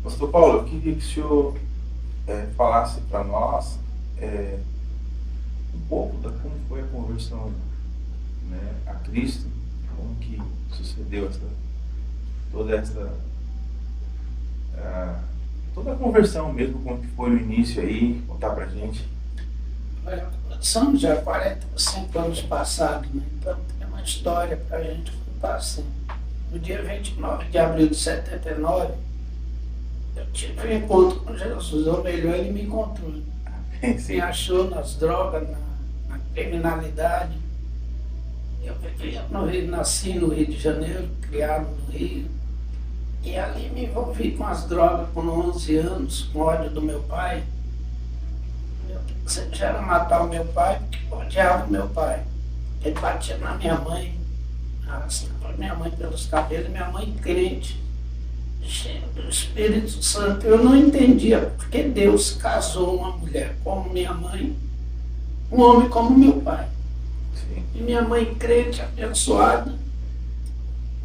Pastor Paulo, eu queria que o senhor falasse para nós um pouco da como foi a conversão, né, a Cristo, como que sucedeu toda essa toda a conversão mesmo, como que foi no início aí, contar pra gente. Olha, são já 45 anos passados, né? Então tem uma história para a gente contar assim. No dia 29 de abril de 79, eu tive um encontro com Jesus, ou melhor, ele me encontrou. Sim. Me achou nas drogas, na criminalidade. Eu vivia no Rio, nasci no Rio de Janeiro, criado no Rio. E ali me envolvi com as drogas com 11 anos, com ódio do meu pai. Eu desejava matar o meu pai porque eu odiava o meu pai. Ele batia na minha mãe, arrastava minha mãe pelos cabelos, minha mãe crente, cheia do Espírito Santo. Eu não entendia porque Deus casou uma mulher como minha mãe, um homem como meu pai. Sim. E minha mãe crente, abençoada.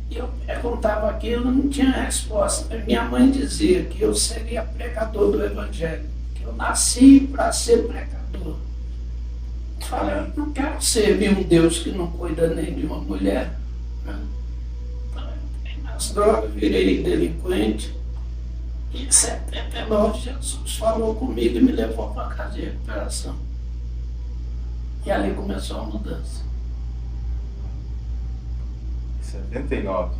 E eu perguntava aquilo, não tinha resposta. Minha mãe dizia que eu seria pregador do Evangelho, que eu nasci para ser pregador. Eu falei, eu não quero servir um Deus que não cuida nem de uma mulher. Né? Então, eu entrei nas drogas, virei delinquente. E em 79, Jesus falou comigo e me levou para a casa de recuperação. E ali começou a mudança. 79.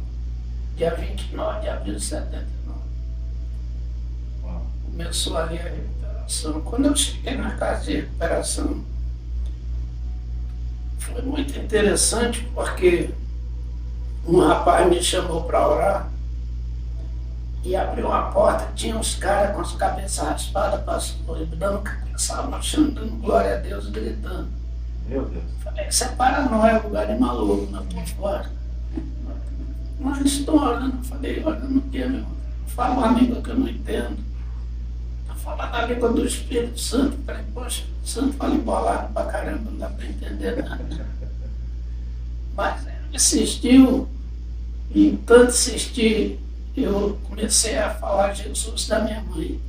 Dia 29 de abril de 79. Uau. Começou ali a recuperação. Quando eu cheguei na casa de recuperação, foi muito interessante porque um rapaz me chamou para orar e abriu uma porta, tinha uns caras com as cabeças raspadas, pastor, dando cabeçada no chão, dando glória a Deus, gritando. Meu Deus. Falei, isso é paranoia, lugar de maluco, não estou fora. Mas estou orando, falei, orando o quê, meu irmão? Fala uma língua que eu não entendo. Estou falando a língua do Espírito Santo. Falei, poxa, o Santo fala embolado pra caramba, não dá para entender nada. Mas ele insistiu, e em tanto insistir, eu comecei a falar Jesus da minha mãe.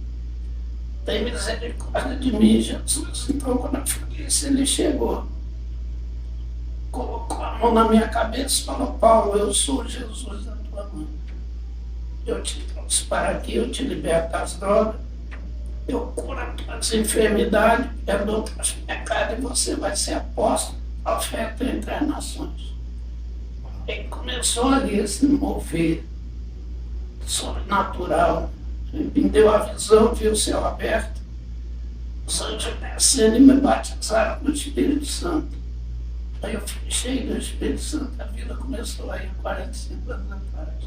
Tem misericórdia de mim, Jesus. Então, quando eu falei isso, ele chegou, colocou a mão na minha cabeça e falou, Paulo, eu sou Jesus da tua mãe. Eu te trouxe para aqui, eu te liberto das drogas, eu curo as tuas enfermidades, perdoo os teus pecados e você vai ser apóstolo, profeta entre as nações. E começou ali a se mover sobrenatural. Me deu a visão, vi o céu aberto, os anjos descendo e me batizaram no Espírito Santo. Aí eu fiquei cheio do Espírito Santo, a vida começou aí 45 anos atrás.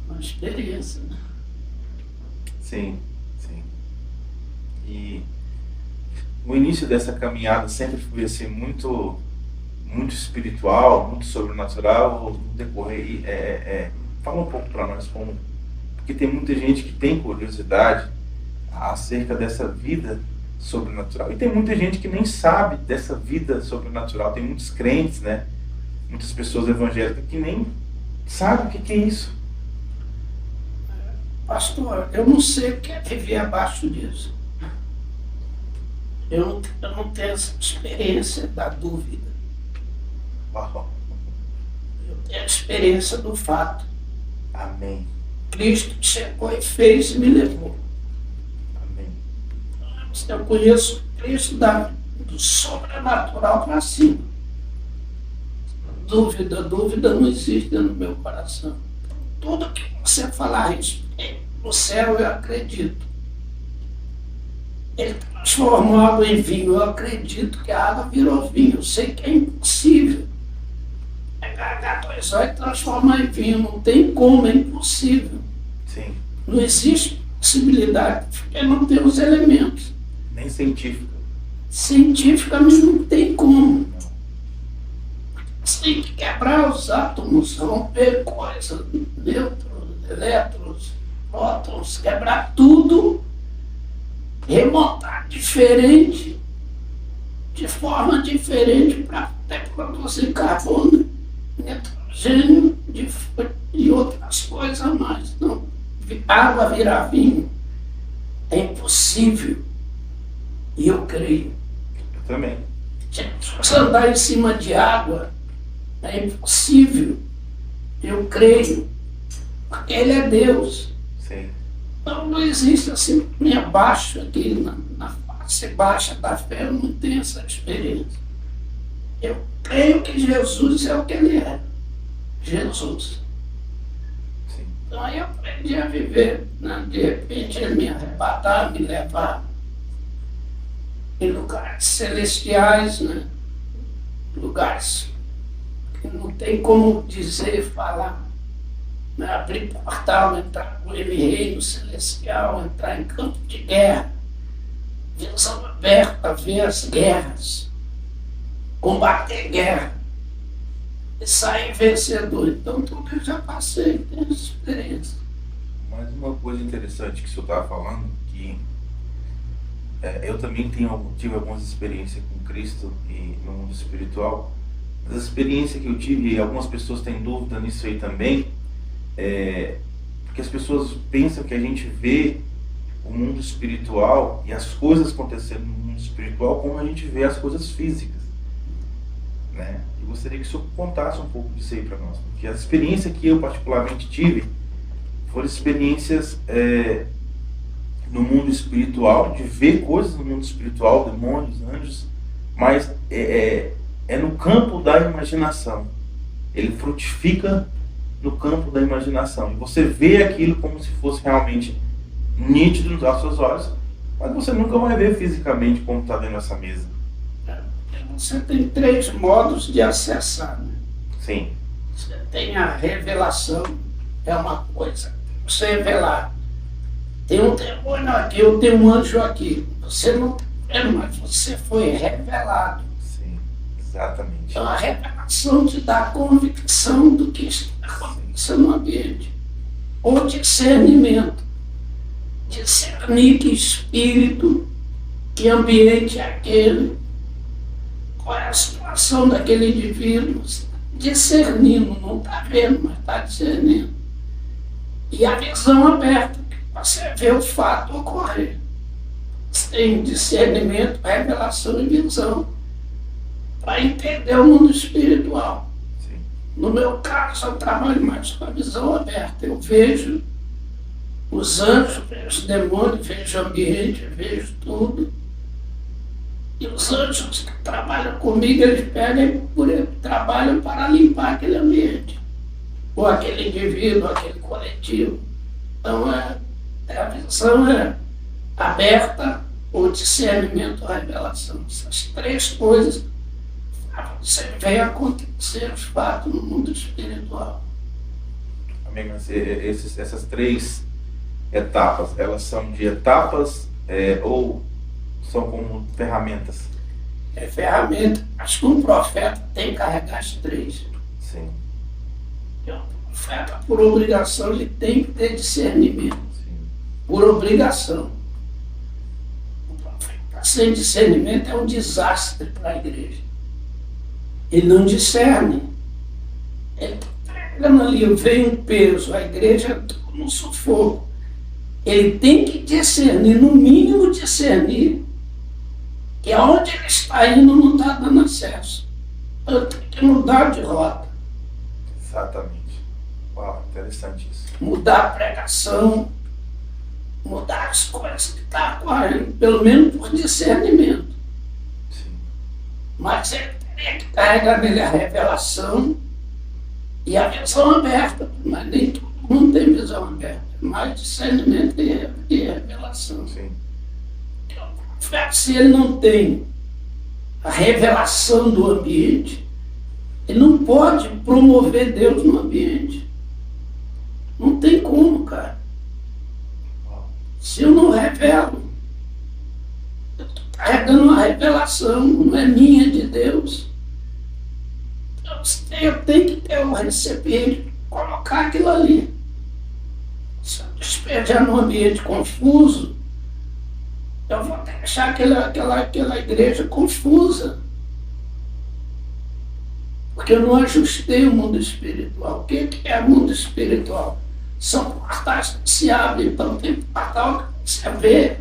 Uma experiência, né? Sim, sim. E o início dessa caminhada sempre foi assim, muito espiritual, muito sobrenatural. No decorrer, fala um pouco para nós como, porque tem muita gente que tem curiosidade acerca dessa vida sobrenatural. E tem muita gente que nem sabe dessa vida sobrenatural. Tem muitos crentes, né? Muitas pessoas evangélicas que nem sabem o que é isso. Pastor, eu não sei o que é viver abaixo disso. Eu não tenho essa experiência da dúvida. Uau. Eu tenho a experiência do fato. Amém. Cristo chegou e fez e me levou. Amém. Eu conheço Cristo do sobrenatural para cima. Dúvida não existe no meu coração. Tudo que você falar a respeito do céu, eu acredito. Ele transformou água em vinho, eu acredito que a água virou vinho. Eu sei que é impossível pegar H2O e transformar em vinho. Não tem como, é impossível. Sim. Não existe possibilidade, porque não tem os elementos. Nem científica. Cientificamente não tem como. Você tem que quebrar os átomos, romper coisas, nêutrons, elétrons, prótons, quebrar tudo, remontar diferente, de forma diferente, para até produzir carbono, nitrogênio e outras água virar vinho é impossível. E eu creio. Eu também. Jesus andar em cima de água é impossível. Eu creio. Porque Ele é Deus. Sim. Então não existe assim, me abaixo aqui na face baixa da fé, eu não tenho essa experiência. Eu creio que Jesus é o que Ele é. Jesus. Sim. Então aí eu aprendi a viver, né? De repente Ele me arrebatar, me levar em lugares celestiais, né? Lugares que não tem como dizer, falar. Né? Abrir portal, entrar no reino celestial, entrar em campo de guerra, visão aberta, ver as guerras, combater guerra e sair vencedor. Então tudo eu já passei, tenho essa experiência. Mas uma coisa interessante que o senhor estava falando, que eu também tive algumas experiências com Cristo e no mundo espiritual. Mas a experiência que eu tive, e algumas pessoas têm dúvida nisso aí também, porque as pessoas pensam que a gente vê o mundo espiritual e as coisas acontecendo no mundo espiritual como a gente vê as coisas físicas, né? Eu gostaria que o senhor contasse um pouco disso aí para nós, porque a experiência que eu particularmente tive foram experiências no mundo espiritual, de ver coisas no mundo espiritual, demônios, anjos, mas é no campo da imaginação. Ele frutifica no campo da imaginação. E você vê aquilo como se fosse realmente nítido aos seus olhos, mas você nunca vai ver fisicamente como está vendo essa mesa. Você tem 3 modos de acessar, né? Sim. Você tem a revelação, é uma coisa, você revelar. Tem um demônio aqui, eu tenho um anjo aqui. Você não é, mas você foi revelado. Sim, exatamente. Então a revelação te dá a convicção do que está acontecendo no ambiente. Ou discernimento. Discernir que espírito, que ambiente é aquele, qual é a situação daquele indivíduo. Discernindo, não está vendo, mas está discernindo. E a visão aberta, que você vê o fato ocorrer. Você tem discernimento, revelação e visão para entender o mundo espiritual. Sim. No meu caso, eu trabalho mais com a visão aberta. Eu vejo os anjos, vejo os demônios, vejo o ambiente, vejo tudo. E os anjos que trabalham comigo, eles trabalham para limpar aquele ambiente, ou aquele indivíduo, aquele coletivo. Então a visão é aberta, o discernimento, a revelação. Essas 3 coisas você vê acontecer os fatos no mundo espiritual. Amém. Mas essas 3 etapas, elas são de etapas ou são como ferramentas? É ferramenta. Acho que um profeta tem que carregar as 3. Sim. O profeta, por obrigação, ele tem que ter discernimento. Sim. Por obrigação. O profeta sem discernimento é um desastre para a igreja. Ele não discerne. Ele está pregando ali, vem um peso, a igreja no sufoco. Ele tem que discernir, no mínimo discernir, que aonde ele está indo não está dando acesso. Eu tenho que mudar de rota. Exatamente. Uau, interessante isso. Mudar a pregação, mudar as coisas que estão ocorrendo, pelo menos por discernimento. Sim. Mas ele teria que carregar nele a revelação e a visão aberta, mas nem todo mundo tem visão aberta, mais discernimento e revelação. Sim. Se ele não tem a revelação do ambiente, ele não pode promover Deus no ambiente. Não tem como, cara. Se eu não revelo, eu estou carregando uma revelação, não é minha, de Deus. Eu tenho que ter um recipiente, colocar aquilo ali. Se eu despejar num ambiente confuso, eu vou deixar aquela igreja confusa. Porque eu não ajustei o mundo espiritual. O que é o mundo espiritual? são portais que se abrem, então tem portal que você vê,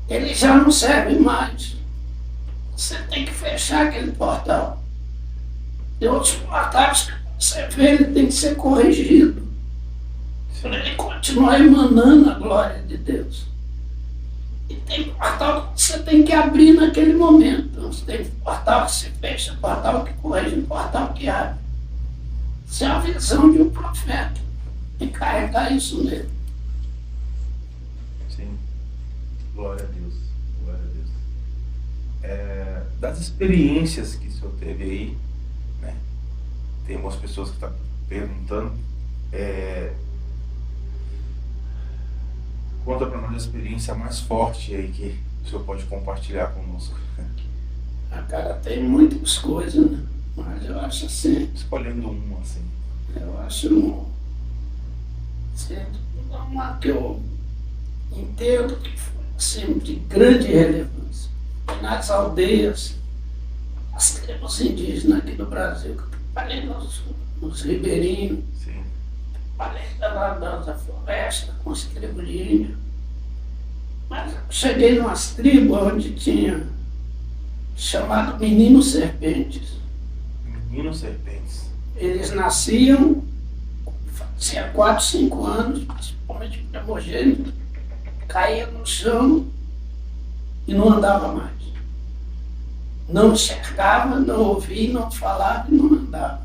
ele já não serve mais. Você tem que fechar aquele portal. Tem outros portais que você vê, ele tem que ser corrigido. Para ele continuar emanando a glória de Deus. E tem portal que você tem que abrir naquele momento. Você tem portal que se fecha, portal que corrige, portal que abre. Isso é a visão de um profeta. E carregar isso nele. Sim. Glória a Deus. Glória a Deus. Das experiências que o senhor teve aí, né? Tem algumas pessoas que estão perguntando. Conta para nós a experiência mais forte aí que o senhor pode compartilhar conosco. Cara, tem muitas coisas, né? Mas eu acho assim. Escolhendo uma, assim. Eu acho uma que eu entendo que foi assim, de grande relevância. Nas aldeias, as tribos indígenas aqui do Brasil, que eu trabalhei nos ribeirinhos, Sim. trabalhei da floresta com as tribos de índio. Mas eu cheguei numas tribos onde tinha chamado Menino Serpentes. Menino Serpentes. Eles nasciam, fazia 4, 5 anos, principalmente primogênito, caía no chão e não andava mais. Não enxergava, não ouvia, não falava e não andava.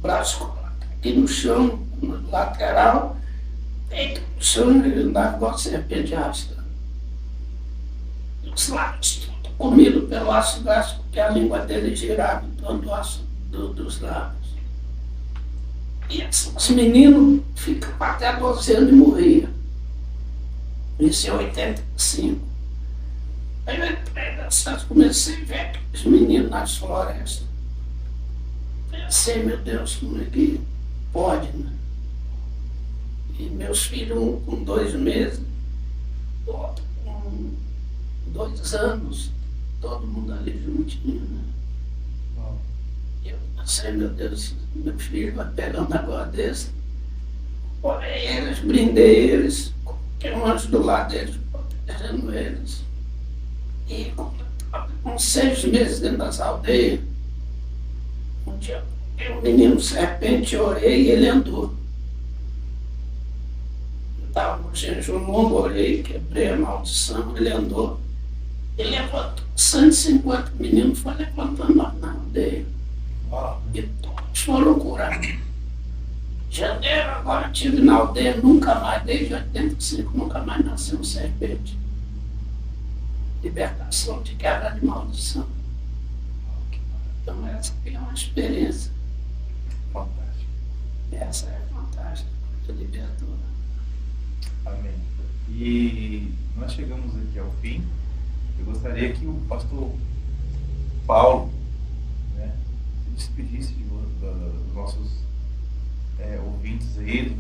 Braço colado aqui no chão, no lateral, peito no chão, ele andava igual serpente arrastando. Os lábios tudo comido pelo ácido gástrico, porque a língua dele girava em torno do ácido dos lábios. E os meninos ficam até 12 anos e morriam. Isso em 85. Aí eu entrei nessas, comecei a ver os meninos nas florestas. Pensei, meu Deus, como é que pode, né? E meus filhos, um com 2 meses, outro com 2 anos, todo mundo ali juntinho, né? Eu pensei, meu Deus, meu filho vai pegar um negócio desse. Olhei eles, brindei eles, coloquei um anjo do lado deles, protegendo eles. E com 6 meses dentro das aldeias, um dia eu, um menino serpente, orei e ele andou. Eu estava no jejum longo, orei, quebrei a maldição, ele andou. Ele levantou 150 meninos, foi levantando na aldeia. E todos foram curados. Janeiro agora estive na aldeia, nunca mais, desde 85, nunca mais nasceu um serpente. Libertação de quebra de maldição. Então essa é uma experiência Fantástico. Essa é fantástica, muito libertadora. Amém. E nós chegamos aqui ao fim. Eu gostaria que o pastor Paulo, né, se despedisse dos nossos ouvintes aí,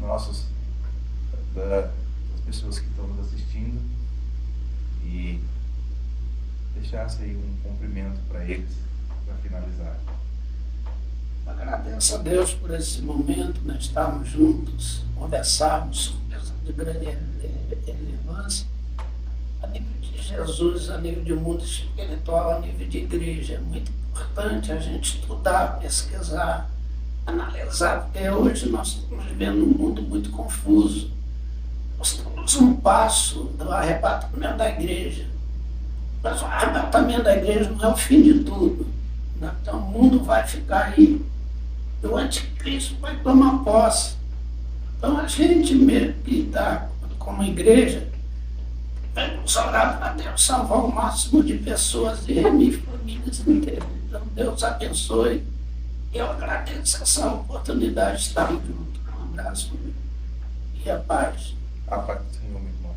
das pessoas que estão nos assistindo, e deixasse aí um cumprimento para eles, para finalizar. Agradeço a Deus por esse momento, nós estarmos juntos, conversarmos sobre essa de grande relevância, a nível de Jesus, a nível de mundo espiritual, a nível de igreja. É muito importante a gente estudar, pesquisar, analisar, porque hoje nós estamos vivendo um mundo muito confuso. Nós estamos um passo do arrebatamento da igreja. Mas o arrebatamento da igreja não é o fim de tudo. Então o mundo vai ficar aí. E o anticristo vai tomar posse. Então a gente mesmo que está como igreja, vamos orar para Deus salvar o máximo de pessoas e remir famílias inteiras. Então Deus abençoe. Eu agradeço essa oportunidade de estar junto. Um abraço e a paz. A paz do Senhor, meu irmão.